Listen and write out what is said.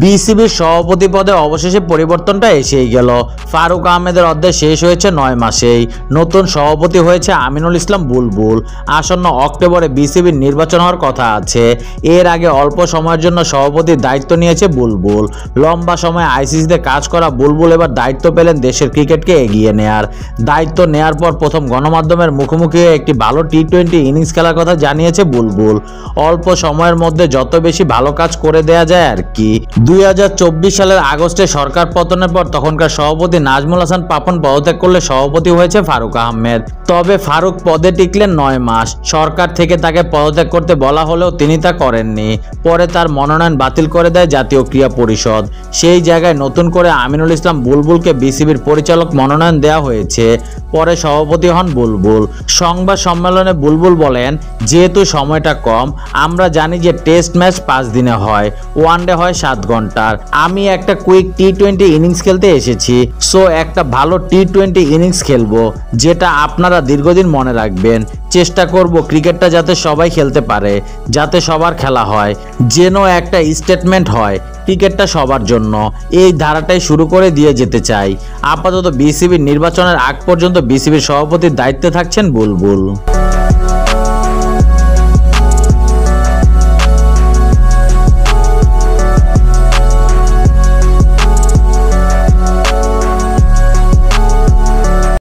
বিসিবির সভাপতি পদে অবশেষে পরিবর্তনটা এসেই গেল। ফারুক আহমেদের অধ্যায় শেষ হয়েছে 9 মাসেই। নতুন সভাপতি হয়েছে আমিনুল ইসলাম বুলবুল। আসন্ন অক্টোবরে বিসিবির নির্বাচন হওয়ার কথা আছে। এর আগে অল্প সময়ের জন্য সভাপতির দায়িত্ব নিয়েছে বুলবুল। লম্বা সময় আইসিসিতে কাজ করা বুলবুল এবার দায়িত্ব পেলেন দেশের ক্রিকেটকে এগিয়ে নেয়ার। দায়িত্ব নেয়ার পর প্রথম গণমাধ্যমের মুখোমুখি হয়ে একটি ভালো টি-20 ইনিংস খেলার কথা জানিয়েছে বুলবুল। অল্প সময়ের মধ্যে যত বেশি ভালো কাজ করে দেয়া যায় আর কি। 2024 সালের আগস্টে সরকার পতনের পর তখনকার সভাপতি নাজমুল হাসান পাপন পদত্যাগ করলে সভাপতি হয়েছে ফারুক আহমেদ। তবে ফারুক পদে টিকলেন 9 মাস। সরকার থেকে তাকে পদত্যাগ করতে বলা হলেও তিনি তা করেননি। পরে তার মনোনয়ন বাতিল করে দেয় জাতীয় ক্রীড়া পরিষদ। সেই জায়গায় নতুন করে আমিনুল ইসলাম বুলবুলকে বিসিবির পরিচালক মনোনয়ন দেওয়া হয়েছে। পরে সভাপতি হন বুলবুল। সংবাদ সম্মেলনে বুলবুল বলেন, যেহেতু সময়টা কম, আমরা জানি যে টেস্ট ম্যাচ 5 দিনে হয়, ওয়ানডে হয় 7 ঘন্টার। আমি একটা কুইক টি-20 ইনিংস খেলতে এসেছি। সো একটা ভালো টি-20 ইনিংস খেলবো, যেটা আপনারা দীর্ঘদিন মনে রাখবেন। চেষ্টা করব ক্রিকেটটা যাতে সবাই খেলতে পারে, যাতে সবার খেলা হয়, যেন একটা স্টেটমেন্ট হয় ক্রিকেটটা সবার জন্য। এই ধারাটাই শুরু করে দিয়ে যেতে চাই। আপাতত বিসিবির নির্বাচনের আগ পর্যন্ত বিসিবির সভাপতির দায়িত্বে থাকছেন বুলবুল।